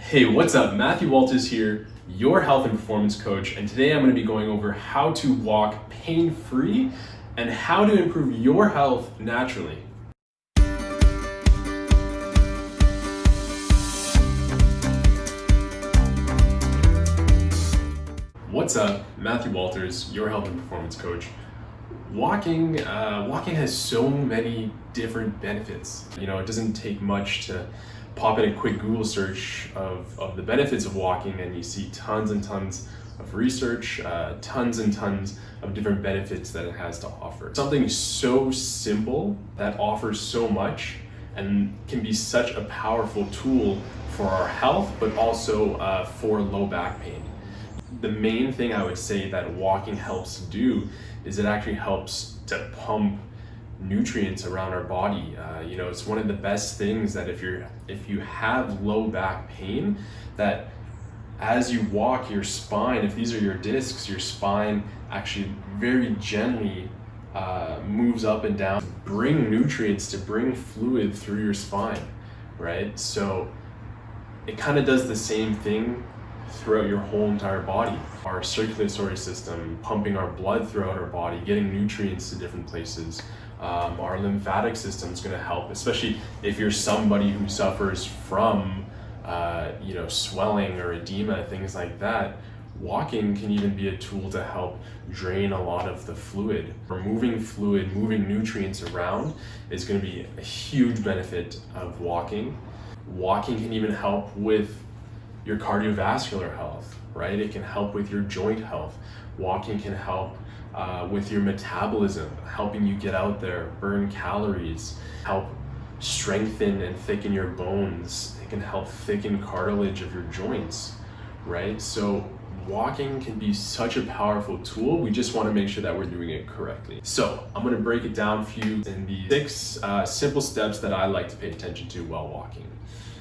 Hey, what's up? Matthew Walters here, your health and performance coach, and today I'm going to be going over how to walk pain-free and how to improve your health naturally. What's up? Matthew Walters, your health and performance coach. Walking has so many different benefits. You know, it doesn't take much to pop in a quick Google search of the benefits of walking and you see tons and tons of research, tons and tons of different benefits that it has to offer. Something so simple that offers so much and can be such a powerful tool for our health, but also for low back pain. The main thing I would say that walking helps do is it actually helps to pump nutrients around our body. It's one of the best things that if you have low back pain, that as you walk, your spine, if these are your discs, your spine actually very gently moves up and down to bring nutrients, to bring fluid through your spine, right? So it kind of does the same thing throughout your whole entire body. Our circulatory system, pumping our blood throughout our body, getting nutrients to different places. Our lymphatic system is going to help, especially if you're somebody who suffers from swelling or edema, things like that. Walking can even be a tool to help drain a lot of the fluid. Removing fluid, moving nutrients around is going to be a huge benefit of walking. Walking can even help with your cardiovascular health, right? It can help with your joint health. Walking can help with your metabolism, helping you get out there, burn calories, help strengthen and thicken your bones. It can help thicken cartilage of your joints, right? So walking can be such a powerful tool. We just want to make sure that we're doing it correctly. So I'm going to break it down for you in the 6 simple steps that I like to pay attention to while walking.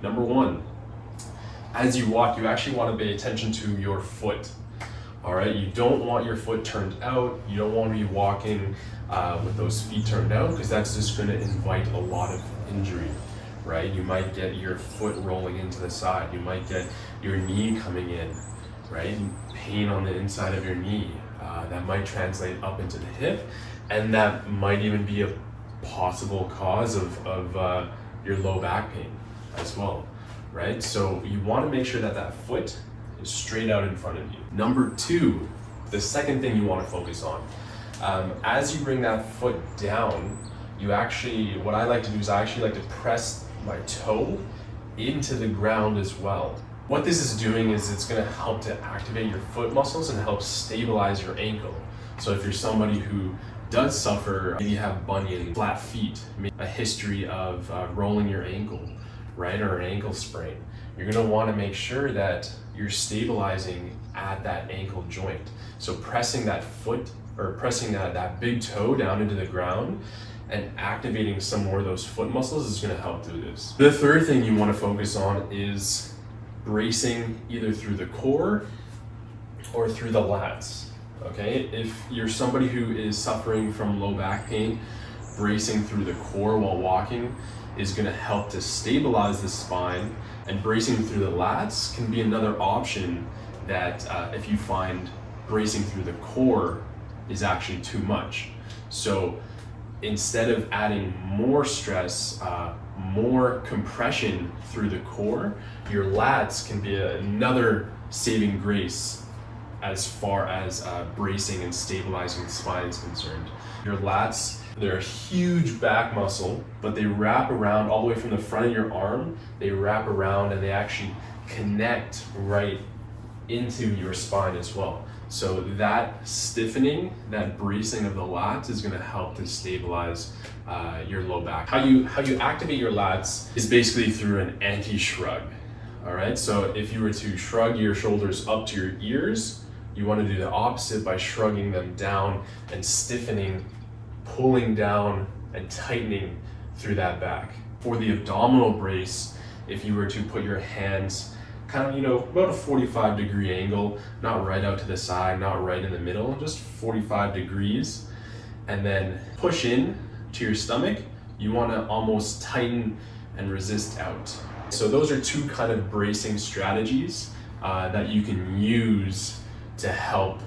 Number 1, as you walk, you actually want to pay attention to your foot. All right, you don't want your foot turned out. You don't want to be walking with those feet turned out, because that's just going to invite a lot of injury, right? You might get your foot rolling into the side. You might get your knee coming in, right? Pain on the inside of your knee. That might translate up into the hip, and that might even be a possible cause of your low back pain as well, right? So you want to make sure that that foot is straight out in front of you. Number 2, the second thing you want to focus on, as you bring that foot down, what I like to do is I actually like to press my toe into the ground as well. What this is doing is it's going to help to activate your foot muscles and help stabilize your ankle. So if you're somebody who does suffer, maybe you have bunion, flat feet, maybe a history of rolling your ankle, right, or an ankle sprain, you're going to want to make sure that you're stabilizing at that ankle joint. So pressing that foot, or pressing that big toe down into the ground and activating some more of those foot muscles is going to help do this. The third thing you want to focus on is bracing either through the core or through the lats. Okay, if you're somebody who is suffering from low back pain, bracing through the core while walking is going to help to stabilize the spine, and bracing through the lats can be another option that if you find bracing through the core is actually too much. So instead of adding more stress, more compression through the core, your lats can be another saving grace as far as bracing and stabilizing the spine is concerned. Your lats, they're a huge back muscle, but they wrap around all the way from the front of your arm. They wrap around and they actually connect right into your spine as well. So that stiffening, that bracing of the lats is going to help to stabilize your low back. How you activate your lats is basically through an anti-shrug. All right, so if you were to shrug your shoulders up to your ears, you want to do the opposite by shrugging them down and stiffening, pulling down and tightening through that back. For the abdominal brace, if you were to put your hands kind of, about a 45-degree angle, not right out to the side, not right in the middle, just 45 degrees, and then push in to your stomach, you want to almost tighten and resist out. So those are two kind of bracing strategies that you can use to help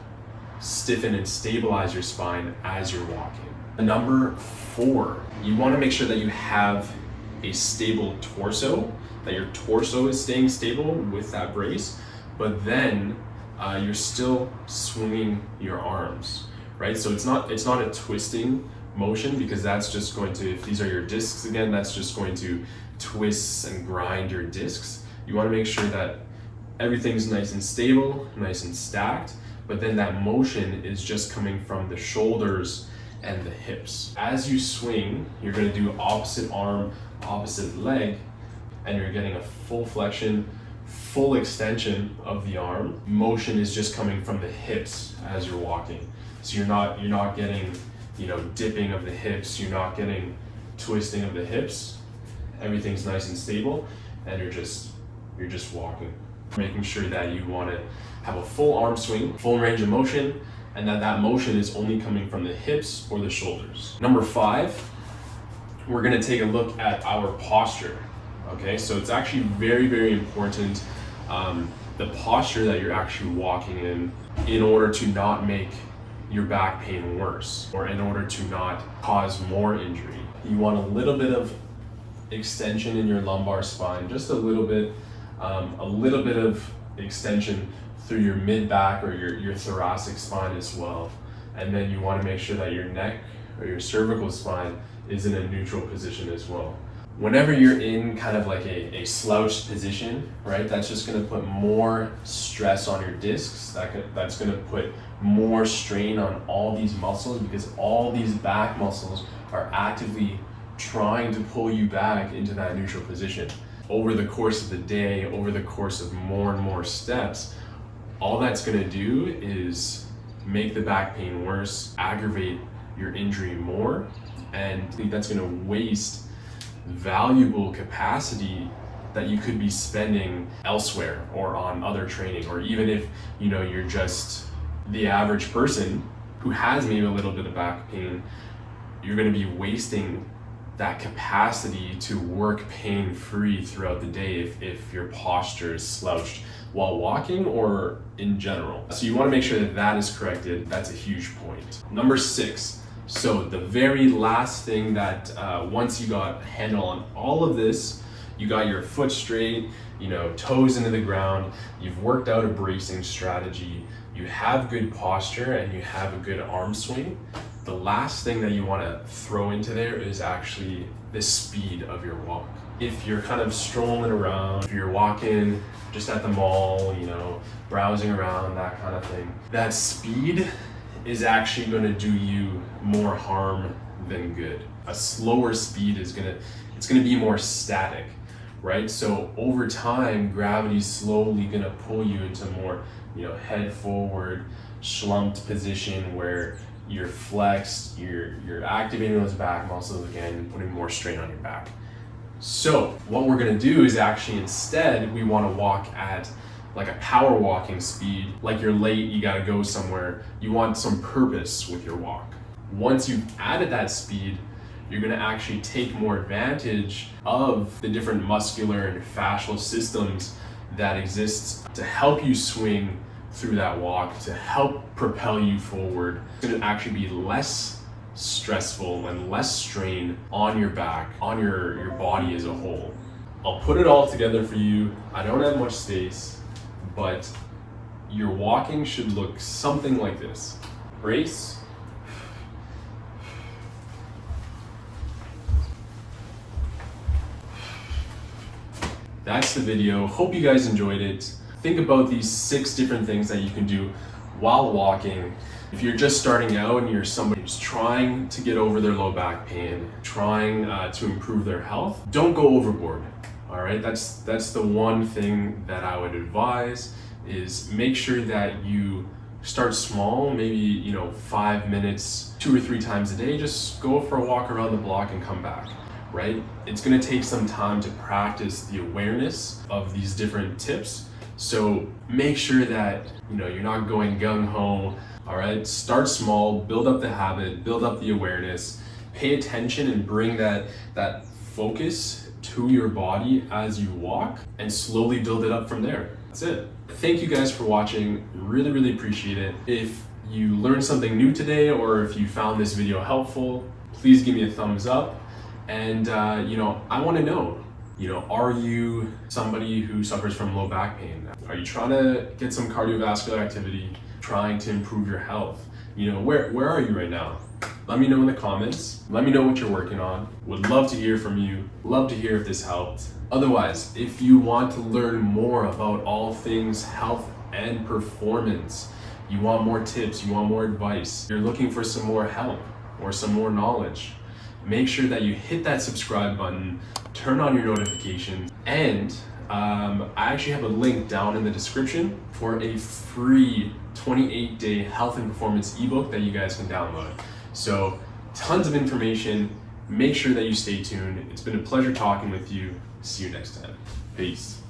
stiffen and stabilize your spine as you're walking. Number 4, you want to make sure that you have a stable torso, that your torso is staying stable with that brace, but then you're still swinging your arms, right? So it's not a twisting motion, because that's just going to, if these are your discs again, that's just going to twist and grind your discs. You want to make sure that everything's nice and stable, nice and stacked, but then that motion is just coming from the shoulders and the hips. As you swing, you're going to do opposite arm, opposite leg, and you're getting a full flexion, full extension of the arm. Motion is just coming from the hips as you're walking. So you're not getting, dipping of the hips, you're not getting twisting of the hips. Everything's nice and stable, and you're just walking. Making sure that you want to have a full arm swing, full range of motion, and that motion is only coming from the hips or the shoulders. Number 5, we're going to take a look at our posture. Okay, so it's actually very, very important, the posture that you're actually walking in order to not make your back pain worse, or in order to not cause more injury. You want a little bit of extension in your lumbar spine, just a little bit of extension through your mid-back or your thoracic spine as well. And then you want to make sure that your neck or your cervical spine is in a neutral position as well. Whenever you're in kind of like a slouched position, right, that's just going to put more stress on your discs. That's going to put more strain on all these muscles, because all these back muscles are actively trying to pull you back into that neutral position. Over the course of the day, over the course of more and more steps, all that's going to do is make the back pain worse, aggravate your injury more, and that's going to waste valuable capacity that you could be spending elsewhere or on other training. Or even if you're just the average person who has maybe a little bit of back pain, you're going to be wasting that capacity to work pain-free throughout the day if your posture is slouched while walking or in general. So you want to make sure that is corrected. That's a huge point. Number 6. So the very last thing that once you got a handle on all of this, you got your foot straight, toes into the ground, you've worked out a bracing strategy, you have good posture, and you have a good arm swing. The last thing that you want to throw into there is actually the speed of your walk. If you're kind of strolling around, if you're walking just at the mall, browsing around, that kind of thing, that speed is actually going to do you more harm than good. A slower speed it's going to be more static, right? So over time, gravity's slowly going to pull you into more, head forward, slumped position where you're flexed, you're activating those back muscles again, putting more strain on your back. So what we're going to do is actually instead, we want to walk at like a power walking speed. Like you're late, you gotta go somewhere. You want some purpose with your walk. Once you've added that speed, you're gonna actually take more advantage of the different muscular and fascial systems that exist to help you swing through that walk, to help propel you forward. It's gonna actually be less stressful and less strain on your back, on your body as a whole. I'll put it all together for you. I don't have much space, but your walking should look something like this. Brace. That's the video. Hope you guys enjoyed it. Think about these 6 different things that you can do while walking. If you're just starting out and you're somebody who's trying to get over their low back pain, trying to improve their health, don't go overboard. All right, that's the one thing that I would advise, is make sure that you start small, maybe 5 minutes, 2 or 3 times a day. Just go for a walk around the block and come back, right? It's gonna take some time to practice the awareness of these different tips. So make sure that you're not going gung-ho. All right, start small, build up the habit, build up the awareness, pay attention and bring that focus to your body as you walk and slowly build it up from there. That's it. Thank you guys for watching. Really appreciate it. If you learned something new today or if you found this video helpful, please give me a thumbs up. And I want to know, are you somebody who suffers from low back pain? Are you trying to get some cardiovascular activity, trying to improve your health? Where are you right now? Let me know in the comments. Let me know what you're working on. Would love to hear from you. Love to hear if this helped. Otherwise, if you want to learn more about all things health and performance, you want more tips, you want more advice, you're looking for some more help or some more knowledge, make sure that you hit that subscribe button, turn on your notifications, and I actually have a link down in the description for a free 28-day health and performance ebook that you guys can download. So tons of information. Make sure that you stay tuned. It's been a pleasure talking with you. See you next time. Peace.